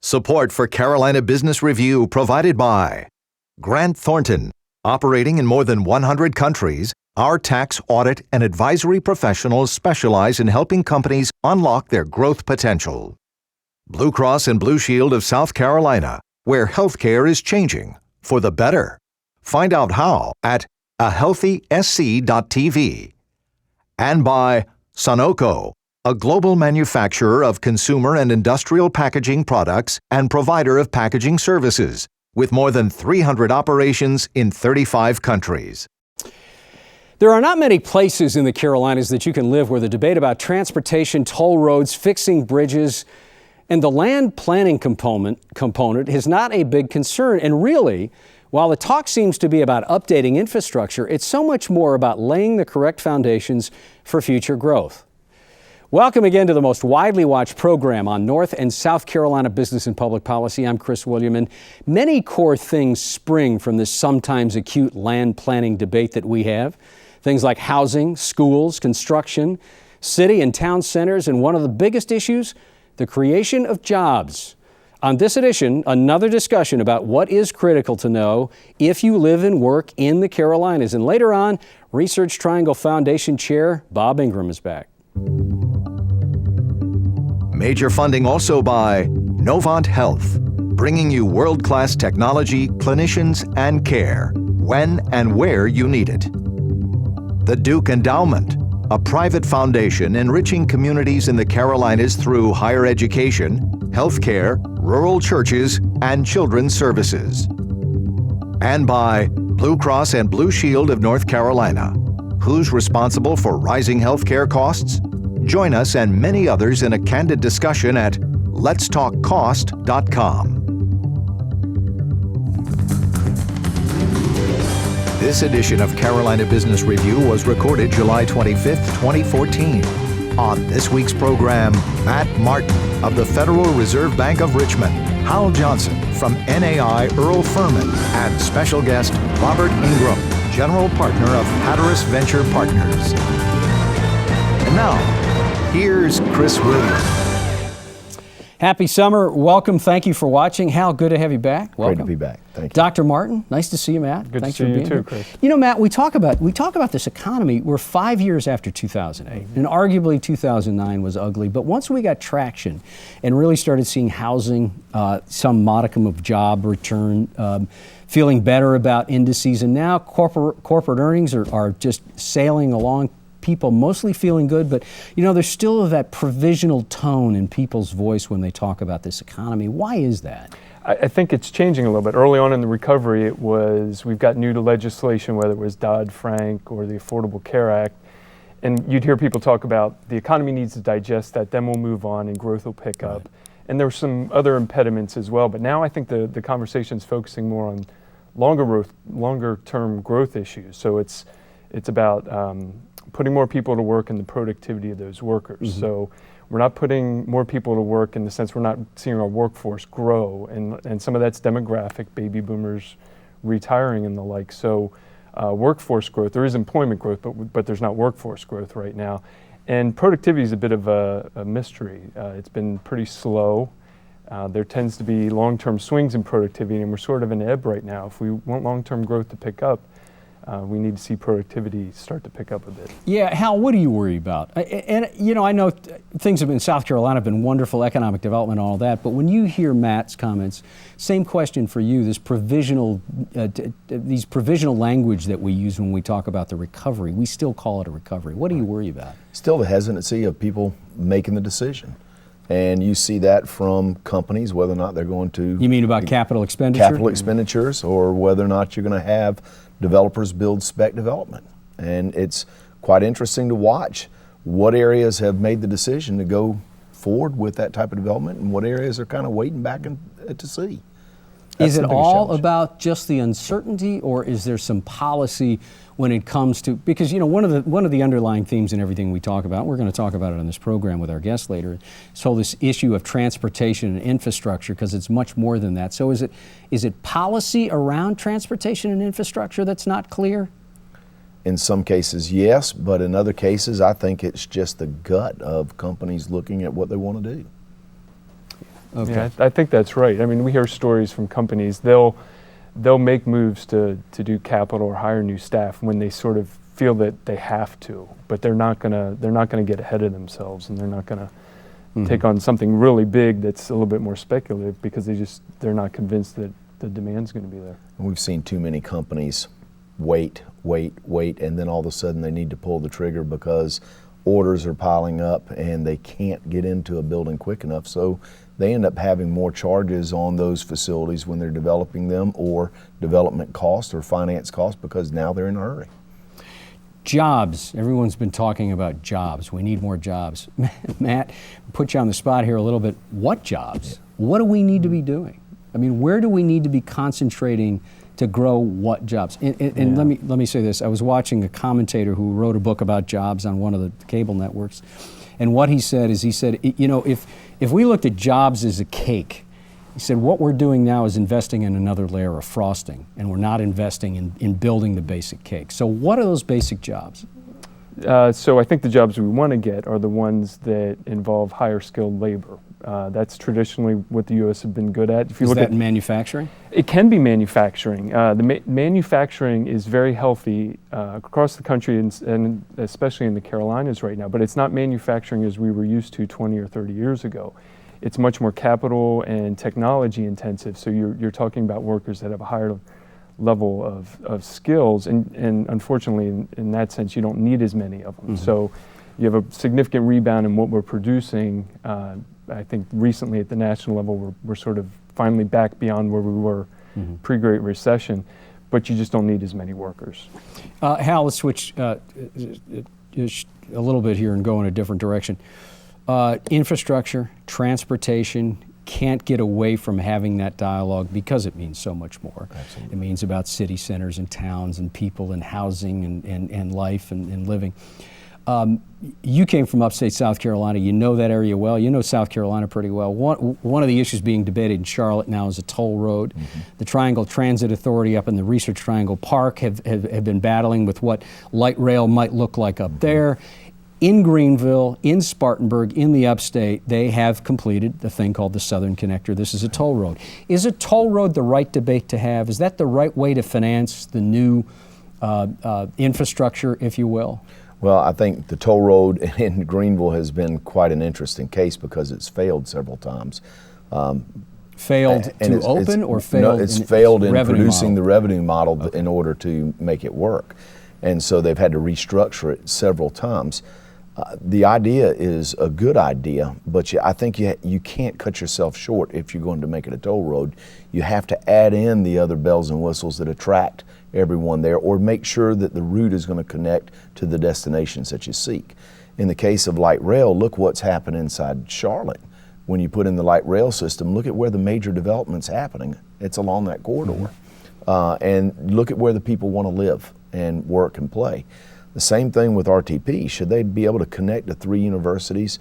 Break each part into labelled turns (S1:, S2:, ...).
S1: Support for Carolina Business Review provided by Grant Thornton. Operating in more than 100 countries, our tax, audit, and advisory professionals specialize in helping companies unlock their growth potential. Blue Cross and Blue Shield of South Carolina, where healthcare is changing for the better. Find out how at ahealthysc.tv. And by Sunoco, a global manufacturer of consumer and industrial packaging products and provider of packaging services, with more than 300 operations in 35 countries.
S2: There are not many places in the Carolinas that you can live where the debate about transportation, toll roads, fixing bridges, and the land planning component is not a big concern. And really, while the talk seems to be about updating infrastructure, it's so much more about laying the correct foundations for future growth. Welcome again to the most widely watched program on North and South Carolina business and public policy. I'm Chris William, and many core things spring from this sometimes acute land planning debate that we have. Things like housing, schools, construction, city and town centers, and one of the biggest issues, the creation of jobs. On this edition, another discussion about what is critical to know if you live and work in the Carolinas. And later on, Research Triangle Foundation Chair Bob Ingram is back.
S1: Major funding also by Novant Health, bringing you world-class technology, clinicians, and care when and where you need it. The Duke Endowment, a private foundation enriching communities in the Carolinas through higher education, healthcare, rural churches, and children's services. And by Blue Cross and Blue Shield of North Carolina. Who's responsible for rising healthcare costs? Join us and many others in a candid discussion at letstalkcost.com. This edition of Carolina Business Review was recorded July 25th, 2014. On this week's program, Matt Martin of the Federal Reserve Bank of Richmond, Hal Johnson from NAI Earle Furman, and special guest Robert Ingram, General Partner of Hatteras Venture Partners. And now, here's Chris Williams.
S2: Happy summer. Welcome. Thank you for watching. Hal, good to have you back. Welcome.
S3: Great to be back. Thank you.
S2: Dr. Martin, nice to see you, Matt.
S4: Good
S2: Thanks
S4: to see
S2: for
S4: you
S2: being
S4: too,
S2: here.
S4: Chris.
S2: You know, Matt, we talk about this economy. We're 5 years after 2008, and arguably 2009 was ugly. But once we got traction and really started seeing housing, some modicum of job return, feeling better about indices, and now corporate earnings are just sailing along. People mostly feeling good, but you know, there's still that provisional tone in people's voice when they talk about this economy. Why is that?
S4: I think it's changing a little bit. Early on in the recovery, we've got new to legislation, whether it was Dodd-Frank or the Affordable Care Act, and you'd hear people talk about the economy needs to digest that, then we'll move on and growth will pick up. And there were some other impediments as well, but now I think the conversation's focusing more on longer term growth issues. So it's about putting more people to work and the productivity of those workers. Mm-hmm. So we're not putting more people to work in the sense we're not seeing our workforce grow, and some of that's demographic, baby boomers retiring and the like. So workforce growth, there is employment growth, but there's not workforce growth right now. And productivity is a bit of a mystery. It's been pretty slow. There tends to be long-term swings in productivity, and we're sort of in ebb right now. If we want long-term growth to pick up, we need to see productivity start to pick up a bit.
S2: Yeah, Hal, what do you worry about? And you know, I know things have been, South Carolina have been wonderful, economic development, all that, but when you hear Matt's comments, same question for you, these provisional language that we use when we talk about the recovery, we still call it a recovery. What do you worry about?
S3: Still the hesitancy of people making the decision. And you see that from companies, whether or not they're going to...
S2: You mean about capital expenditure?
S3: Capital expenditures, or whether or not you're going to have developers build spec development. And it's quite interesting to watch what areas have made the decision to go forward with that type of development and what areas are kind of waiting back to see. That's
S2: is it all about just the uncertainty, or is there some policy when it comes to, because you know, one of the underlying themes in everything we talk about, we're going to talk about it on this program with our guests later, so this issue of transportation and infrastructure, because it's much more than that. So is it policy around transportation and infrastructure that's not clear?
S3: In some cases, yes, but in other cases, I think it's just the gut of companies looking at what they want to do.
S2: Okay.
S4: Yeah, I think that's right. I mean, we hear stories from companies. They'll make moves to do capital or hire new staff when they sort of feel that they have to, but they're not gonna get ahead of themselves, and they're not gonna take on something really big that's a little bit more speculative because they're not convinced that the demand's going to be there.
S3: And we've seen too many companies wait, and then all of a sudden they need to pull the trigger because orders are piling up and they can't get into a building quick enough. So they end up having more charges on those facilities when they're developing them, or development costs or finance costs, because now they're in a hurry.
S2: Jobs. Everyone's been talking about jobs. We need more jobs. Matt, put you on the spot here a little bit. What jobs? What do we need to be doing? I mean, where do we need to be concentrating to grow what jobs? And let me say this. I was watching a commentator who wrote a book about jobs on one of the cable networks. And what he said is, you know, if we looked at jobs as a cake, he said what we're doing now is investing in another layer of frosting, and we're not investing in building the basic cake. So what are those basic jobs?
S4: So I think the jobs we want to get are the ones that involve higher skilled labor. That's traditionally what the U.S. has been good at. If you
S2: Is
S4: look
S2: that
S4: at
S2: in manufacturing?
S4: It can be manufacturing. Manufacturing is very healthy across the country, and especially in the Carolinas right now, but it's not manufacturing as we were used to 20 or 30 years ago. It's much more capital and technology intensive, so you're talking about workers that have a higher level of skills, and unfortunately in that sense you don't need as many of them. So you have a significant rebound in what we're producing. I think recently at the national level we're sort of finally back beyond where we were pre-Great Recession, but you just don't need as many workers.
S2: Hal, let's switch a little bit here and go in a different direction. Infrastructure, transportation, can't get away from having that dialogue because it means so much more.
S3: Absolutely.
S2: It means about city centers and towns and people and housing and life and living. You came from upstate South Carolina. You know that area well. You know South Carolina pretty well. One of the issues being debated in Charlotte now is a toll road. The Triangle Transit Authority up in the Research Triangle Park have been battling with what light rail might look like up there. In Greenville, in Spartanburg, in the upstate, they have completed the thing called the Southern Connector. This is a toll road. Is a toll road the right debate to have? Is that the right way to finance the new infrastructure, if you will?
S3: Well, I think the toll road in Greenville has been quite an interesting case because it's failed several times.
S2: Failed to open or failed?
S3: No, it's failed in producing
S2: model?
S3: the revenue model in order to make it work. And so they've had to restructure it several times. The idea is a good idea, but I think you can't cut yourself short if you're going to make it a toll road. You have to add in the other bells and whistles that attract everyone there, or make sure that the route is going to connect to the destinations that you seek. In the case of light rail, look what's happened inside Charlotte. When you put in the light rail system, look at where the major development's happening. It's along that corridor. And look at where the people want to live and work and play. The same thing with RTP. Should they be able to connect the 3 universities?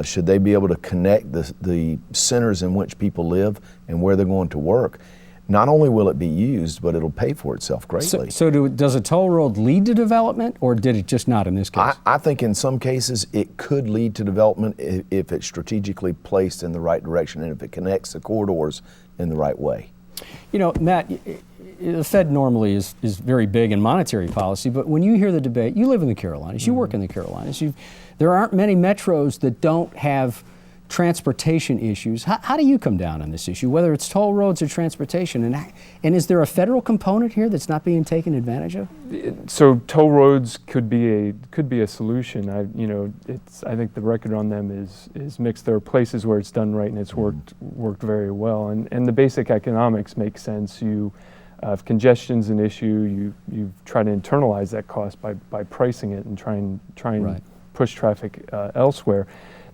S3: Should they be able to connect the centers in which people live and where they're going to work? Not only will it be used, but it'll pay for itself greatly.
S2: Does a toll road lead to development, or did it just not in this case?
S3: I think in some cases it could lead to development if it's strategically placed in the right direction and if it connects the corridors in the right way.
S2: You know, Matt, the Fed normally is very big in monetary policy, but when you hear the debate, you live in the Carolinas, you work in the Carolinas, there aren't many metros that don't have transportation issues. How do you come down on this issue, whether it's toll roads or transportation? And is there a federal component here that's not being taken advantage of?
S4: So toll roads could be a solution. I think the record on them is mixed. There are places where it's done right and it's worked very well, and the basic economics make sense. If congestion's an issue, you try to internalize that cost by pricing it and try and
S2: Right.
S4: push traffic elsewhere.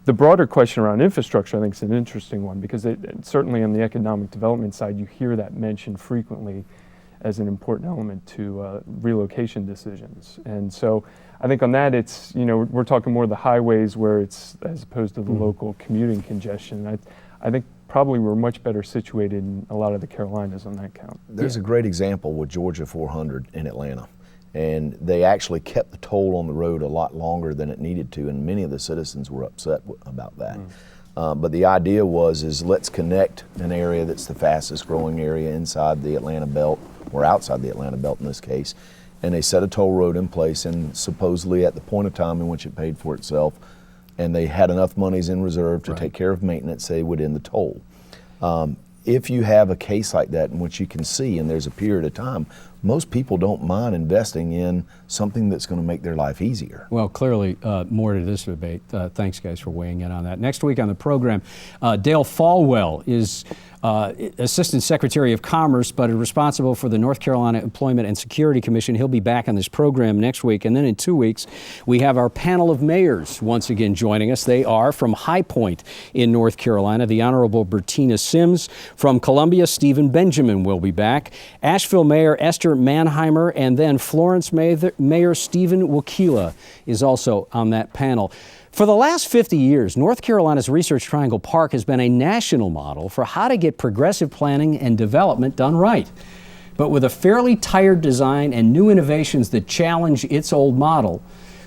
S4: The broader question around infrastructure, I think, is an interesting one because certainly on the economic development side, you hear that mentioned frequently as an important element to relocation decisions. And so I think on that, we're talking more the highways where it's as opposed to the local commuting congestion. I think probably we're much better situated in a lot of the Carolinas on that count.
S3: There's a great example with Georgia 400 in Atlanta. And they actually kept the toll on the road a lot longer than it needed to, and many of the citizens were upset about that. But the idea is let's connect an area that's the fastest growing area inside the Atlanta belt, or outside the Atlanta belt in this case. And they set a toll road in place, and supposedly at the point of time in which it paid for itself, and they had enough monies in reserve to take care of maintenance, they would end the toll. If you have a case like that in which you can see, and there's a period of time, most people don't mind investing in something that's going to make their life easier.
S2: Well, clearly, more to this debate. Thanks, guys, for weighing in on that. Next week on the program, Dale Falwell is Assistant Secretary of Commerce, but is responsible for the North Carolina Employment and Security Commission. He'll be back on this program next week. And then in 2 weeks, we have our panel of mayors once again joining us. They are from High Point in North Carolina. The Honorable Bertina Sims. From Columbia, Stephen Benjamin will be back. Asheville Mayor Esther Mannheimer, and then Florence Mayor Stephen Wakila is also on that panel. For the last 50 years, North Carolina's Research Triangle Park has been a national model for how to get progressive planning and development done right. But with a fairly tired design and new innovations that challenge its old model,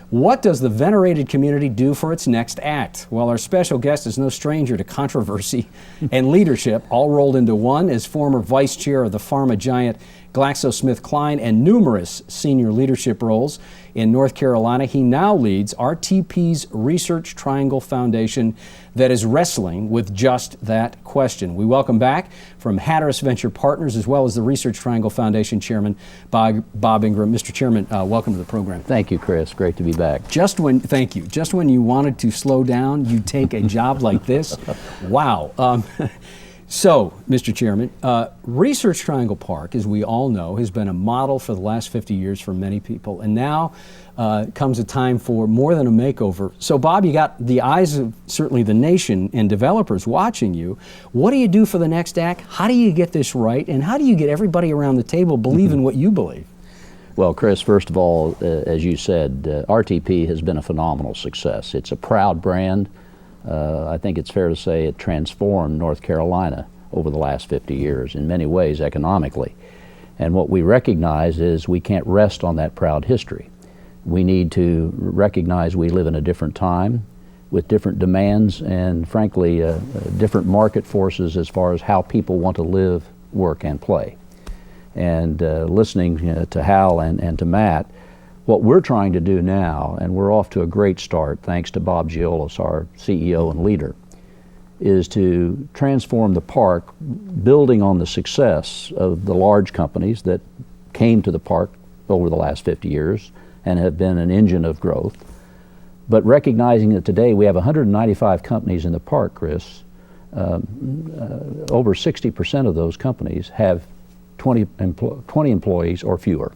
S2: what does the venerated community do for its next act? Well, our special guest is no stranger to controversy and leadership, all rolled into one as former vice chair of the pharma giant GlaxoSmithKline and numerous senior leadership roles in North Carolina. He now leads RTP's Research Triangle Foundation that is wrestling with just that question. We welcome back from Hatteras Venture Partners, as well as the Research Triangle Foundation Chairman, Bob Ingram. Mr. Chairman, welcome to the program.
S5: Thank you, Chris. Great to be back.
S2: Thank you. Just when you wanted to slow down, you take a job like this. Wow. So, Mr. Chairman, Research Triangle Park, as we all know, has been a model for the last 50 years for many people. And now comes a time for more than a makeover. So, Bob, you got the eyes of certainly the nation and developers watching you. What do you do for the next act? How do you get this right? And how do you get everybody around the table believing what you believe?
S5: Well, Chris, first of all, as you said, RTP has been a phenomenal success. It's a proud brand. I think it's fair to say it transformed North Carolina over the last 50 years in many ways economically. And what we recognize is we can't rest on that proud history. We need to recognize we live in a different time with different demands and, frankly, different market forces as far as how people want to live, work, and play. And listening to Hal and to Matt, what we're trying to do now, and we're off to a great start thanks to Bob Giolis, our CEO and leader, is to transform the park, building on the success of the large companies that came to the park over the last 50 years and have been an engine of growth, but recognizing that today we have 195 companies in the park, Chris. Over 60% of those companies have 20 employees or fewer.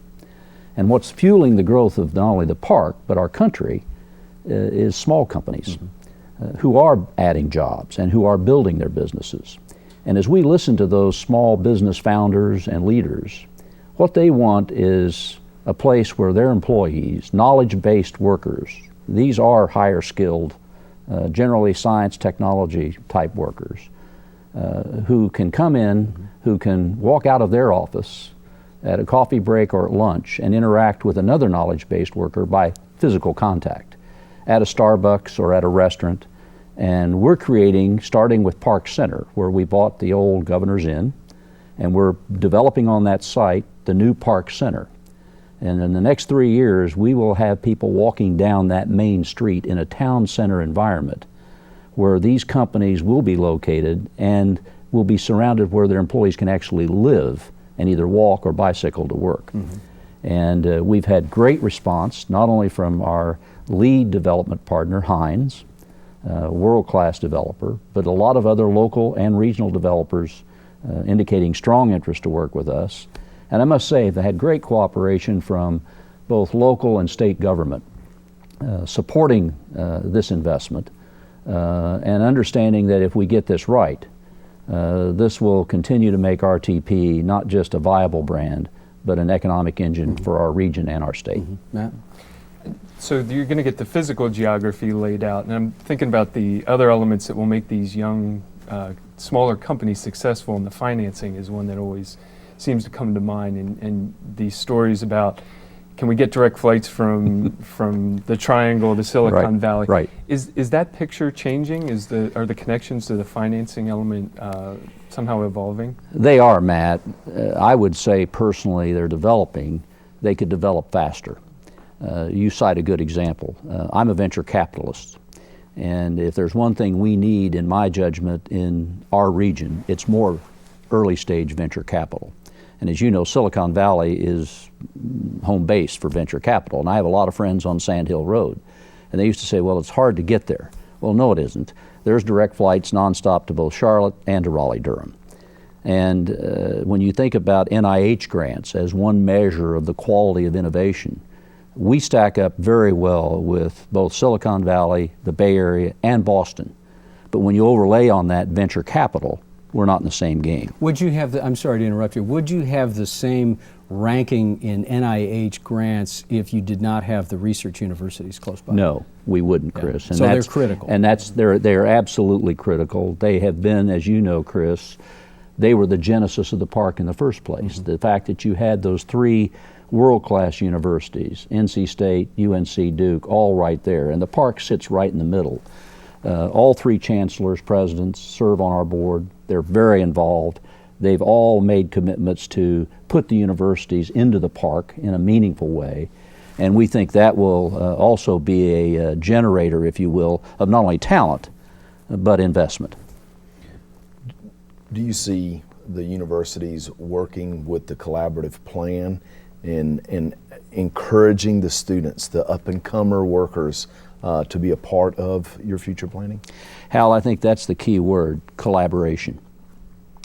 S5: And what's fueling the growth of not only the park, but our country, is small companies who are adding jobs and who are building their businesses. And as we listen to those small business founders and leaders, what they want is a place where their employees, knowledge-based workers, these are higher skilled, generally science, technology type workers, who can come in, who can walk out of their office at a coffee break or at lunch and interact with another knowledge-based worker by physical contact at a Starbucks or at a restaurant. And we're creating, starting with Park Center, where we bought the old Governor's Inn, and we're developing on that site the new Park Center. And in the next 3 years, we will have people walking down that main street in a town center environment where these companies will be located and will be surrounded where their employees can actually live and either walk or bicycle to work. And we've had great response, not only from our lead development partner, Hines, world-class developer, but a lot of other local and regional developers indicating strong interest to work with us. And I must say, they had great cooperation from both local and state government supporting this investment and understanding that if we get this right, this will continue to make RTP not just a viable brand, but an economic engine for our region and our state.
S2: Matt?
S4: So you're going to get the physical geography laid out, and I'm thinking about the other elements that will make these young, smaller companies successful, and the financing is one that always seems to come to mind, and these stories about can we get direct flights from the Triangle to Silicon Valley?
S5: Right.
S4: Is that picture changing? Are the connections to the financing element somehow evolving?
S5: They are, Matt. I would say personally they're developing. They could develop faster. You cite a good example. I'm a venture capitalist, and if there's one thing we need, in my judgment, in our region, it's more early stage venture capital. And as you know, Silicon Valley is home base for venture capital, and I have a lot of friends on Sand Hill Road, and they used to say, well, it's hard to get there. Well, no, it isn't. There's direct flights nonstop to both Charlotte and to Raleigh-Durham. And when you think about NIH grants as one measure of the quality of innovation, we stack up very well with both Silicon Valley, the Bay Area, and Boston. But when you overlay on that venture capital, we're not in the same game.
S2: Would you have I'm sorry to interrupt you, would you have the same ranking in NIH grants if you did not have the research universities close by?
S5: No, we wouldn't, Chris.
S2: And so they're critical.
S5: And they're absolutely critical. They have been, as you know, Chris, they were the genesis of the park in the first place. The fact that you had those three world-class universities, NC State, UNC, Duke, all right there, and the park sits right in the middle. All three chancellors, presidents serve on our board. They're very involved. They've all made commitments to put the universities into the park in a meaningful way. And we think that will also be a generator, if you will, of not only talent, but investment.
S3: Do you see the universities working with the collaborative plan in encouraging the students, the up-and-comer workers, to be a part of your future planning?
S5: Hal, I think that's the key word, collaboration.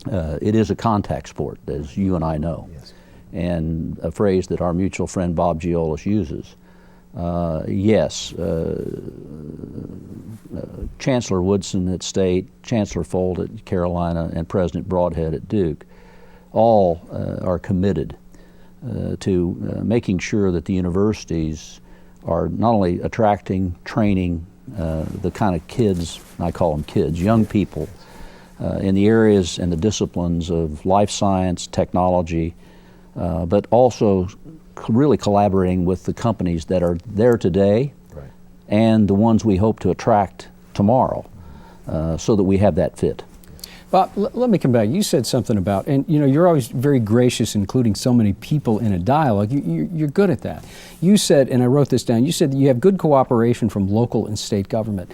S5: It is a contact sport, as you and I know.
S3: Yes.
S5: And a phrase that our mutual friend Bob Giolis uses. Yes, Chancellor Woodson at State, Chancellor Folt at Carolina, and President Broadhead at Duke all are committed to making sure that the universities are not only attracting, training the kind of kids, I call them kids, young people, in the areas and the disciplines of life science, technology, but also really collaborating with the companies that are there today and the ones we hope to attract tomorrow, so that we have that fit.
S2: Bob, let me come back. You said something about, and you know, you're always very gracious, including so many people in a dialogue. You're good at that. You said, and I wrote this down, you said that you have good cooperation from local and state government.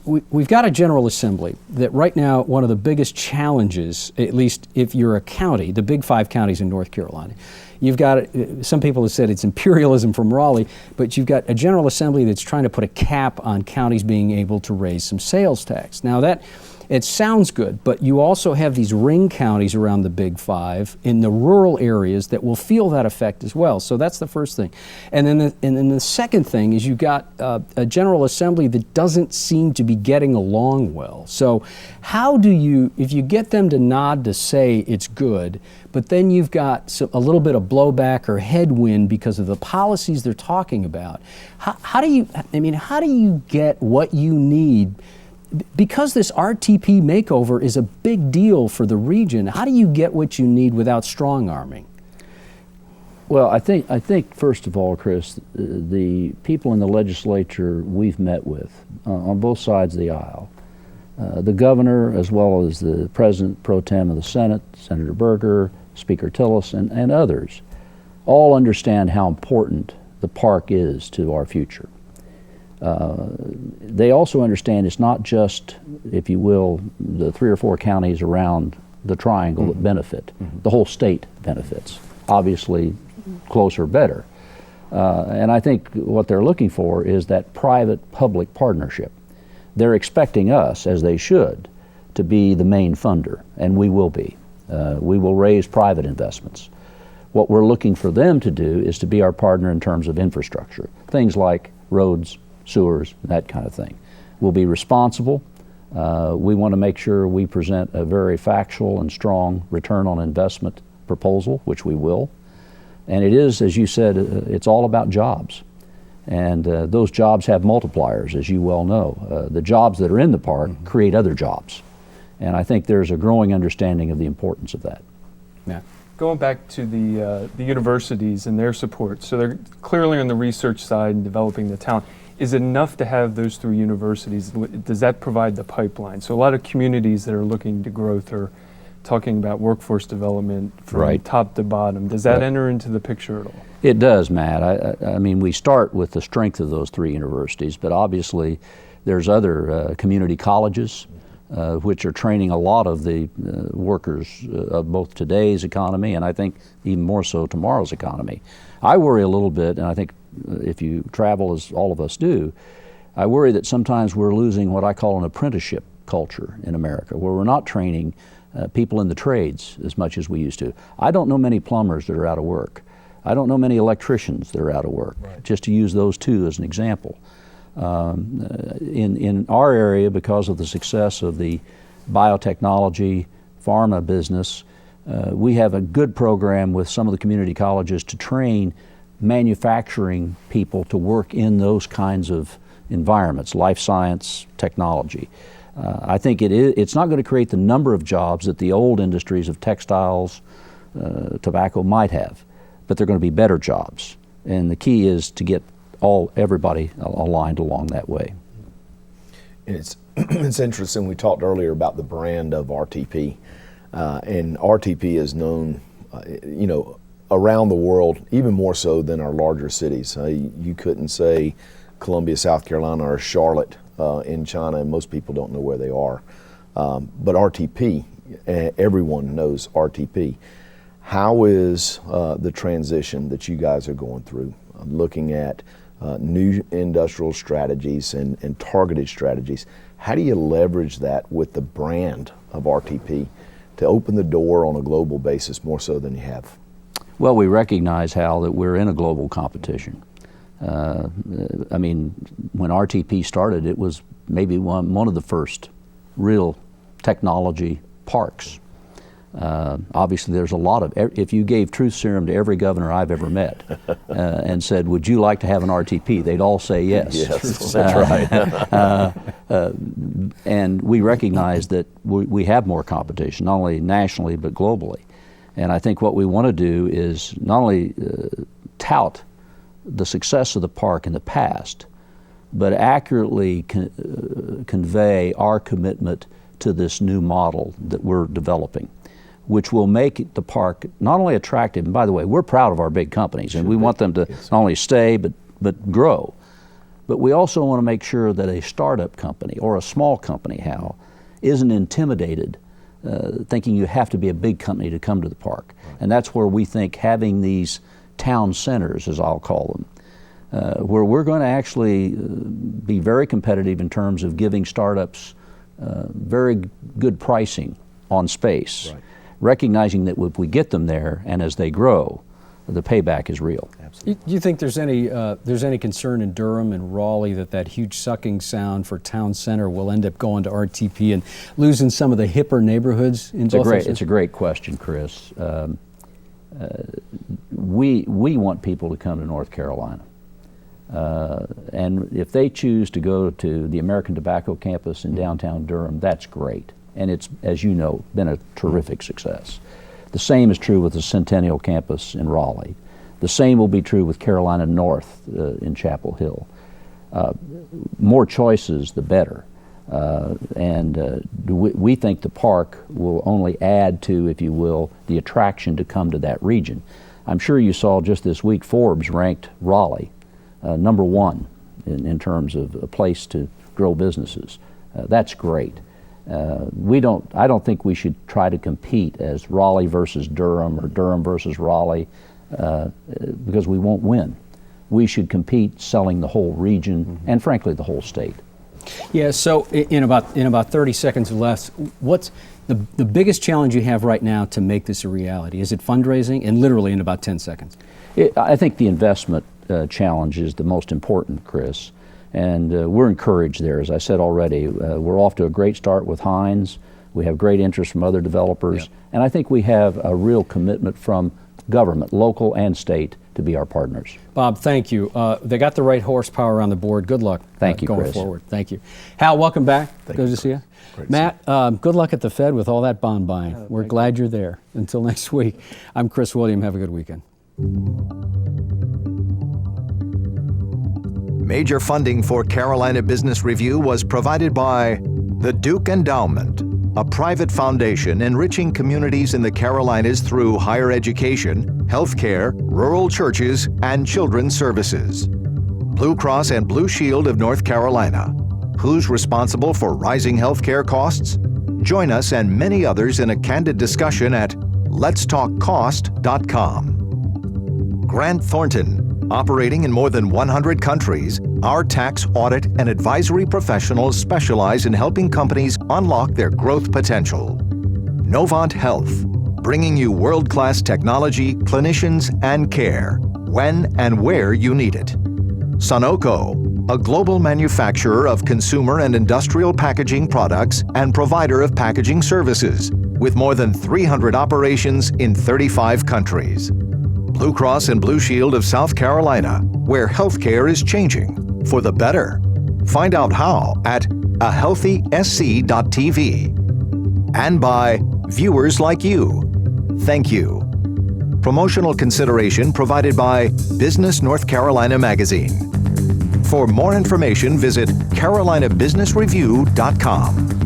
S2: We've got a General Assembly that right now, one of the biggest challenges, at least if you're a county, the big 5 counties in North Carolina, you've got, some people have said it's imperialism from Raleigh, but you've got a General Assembly that's trying to put a cap on counties being able to raise some sales tax. Now that, it sounds good, but you also have these ring counties around the Big 5 in the rural areas that will feel that effect as well. So that's the first thing. And then the second thing is you've got a General Assembly that doesn't seem to be getting along well. So how do you, if you get them to nod to say it's good, but then you've got a little bit of blowback or headwind because of the policies they're talking about, how do you get what you need? Because this RTP makeover is a big deal for the region, how do you get what you need without strong-arming?
S5: Well, I think first of all, Chris, the people in the legislature we've met with on both sides of the aisle, the governor as well as the president pro tem of the Senate, Senator Berger, Speaker Tillis, and others, all understand how important the park is to our future. They also understand it's not just, if you will, the 3 or 4 counties around the triangle that benefit. The whole state benefits. Obviously, closer, better. And I think what they're looking for is that private-public partnership. They're expecting us, as they should, to be the main funder, and we will be. We will raise private investments. What we're looking for them to do is to be our partner in terms of infrastructure, things like roads, sewers, that kind of thing. We'll be responsible. We want to make sure we present a very factual and strong return on investment proposal, which we will. And it is, as you said, it's all about jobs. And those jobs have multipliers, as you well know. The jobs that are in the park create other jobs. And I think there's a growing understanding of the importance of that.
S2: Yeah.
S4: Going back to the universities and their support, so they're clearly on the research side and developing the talent. Is it enough to have those 3 universities? Does that provide the pipeline? So a lot of communities that are looking to growth are talking about workforce development from top to bottom. Does that enter into the picture at all?
S5: It does, Matt. I mean, we start with the strength of those 3 universities, but obviously there's other community colleges which are training a lot of the workers of both today's economy and I think even more so tomorrow's economy. I worry a little bit, and I think if you travel as all of us do, I worry that sometimes we're losing what I call an apprenticeship culture in America, where we're not training people in the trades as much as we used to. I don't know many plumbers that are out of work. I don't know many electricians that are out of work, just to use those 2 as an example. In our area, because of the success of the biotechnology, pharma business, we have a good program with some of the community colleges to train manufacturing people to work in those kinds of environments, life science, technology. I think it's not going to create the number of jobs that the old industries of textiles, tobacco might have, but they're going to be better jobs. And the key is to get everybody aligned along that way.
S3: It's interesting. We talked earlier about the brand of RTP, and RTP is known, around the world, even more so than our larger cities. You couldn't say Columbia, South Carolina, or Charlotte in China, and most people don't know where they are. But RTP, everyone knows RTP. How is the transition that you guys are going through, looking at new industrial strategies and targeted strategies? How do you leverage that with the brand of RTP to open the door on a global basis more so than you have?
S5: Well, we recognize, Hal, that we're in a global competition. I mean, when RTP started, it was maybe one of the first real technology parks. Obviously, there's a lot of, if you gave truth serum to every governor I've ever met and said, would you like to have an RTP? They'd all say yes.
S3: Yes, that's right.
S5: And we recognize that we have more competition, not only nationally, but globally. And I think what we want to do is not only tout the success of the park in the past, but accurately convey our commitment to this new model that we're developing, which will make the park not only attractive, and by the way, we're proud of our big companies, and we want them to not only stay, but grow. But we also want to make sure that a startup company or a small company, Hal, isn't intimidated thinking you have to be a big company to come to the park. And that's where we think having these town centers, as I'll call them, where we're going to actually be very competitive in terms of giving startups very good pricing on space, recognizing that if we get them there and as they grow, the payback is real.
S2: Do you think there's any concern in Durham and Raleigh that huge sucking sound for town center will end up going to RTP and losing some of the hipper neighborhoods in both?
S5: It's a great question, Chris. We want people to come to North Carolina. And if they choose to go to the American Tobacco campus in downtown Durham, that's great. And it's, as you know, been a terrific success. The same is true with the Centennial campus in Raleigh. The same will be true with Carolina North in Chapel Hill. More choices, the better. We think the park will only add to, if you will, the attraction to come to that region. I'm sure you saw just this week Forbes ranked Raleigh number one in terms of a place to grow businesess. That's great. I don't think we should try to compete as Raleigh versus Durham or Durham versus Raleigh because we won't win. We should compete selling the whole region and frankly the whole state.
S2: Yeah, so in about 30 seconds left, what's the biggest challenge you have right now to make this a reality? Is it fundraising? And literally in about 10 seconds.
S5: I think the investment challenge is the most important, Chris. And we're encouraged there. As I said already, we're off to a great start with Hines. We have great interest from other developers. Yeah. And I think we have a real commitment from government, local and state, to be our partners.
S2: Bob, thank you. They got the right horsepower on the board. Good luck.
S5: Thank you,
S2: going
S5: Chris.
S2: forward. Thank you. Hal, welcome back. Good to see you. Matt, good luck at the Fed with all that bond buying. We're glad you're there. Until next week, I'm Chris William. Have a good weekend.
S1: Major funding for Carolina Business Review was provided by the Duke Endowment, a private foundation enriching communities in the Carolinas through higher education, healthcare, rural churches, and children's services. Blue Cross and Blue Shield of North Carolina. Who's responsible for rising healthcare costs? Join us and many others in a candid discussion at letstalkcost.com. Grant Thornton. Operating in more than 100 countries, our tax, audit, and advisory professionals specialize in helping companies unlock their growth potential. Novant Health, bringing you world-class technology, clinicians, and care, when and where you need it. Sunoco, a global manufacturer of consumer and industrial packaging products and provider of packaging services, with more than 300 operations in 35 countries. Blue Cross and Blue Shield of South Carolina, where healthcare is changing for the better. Find out how at ahealthysc.tv. And by viewers like you. Thank you. Promotional consideration provided by Business North Carolina Magazine. For more information, visit carolinabusinessreview.com.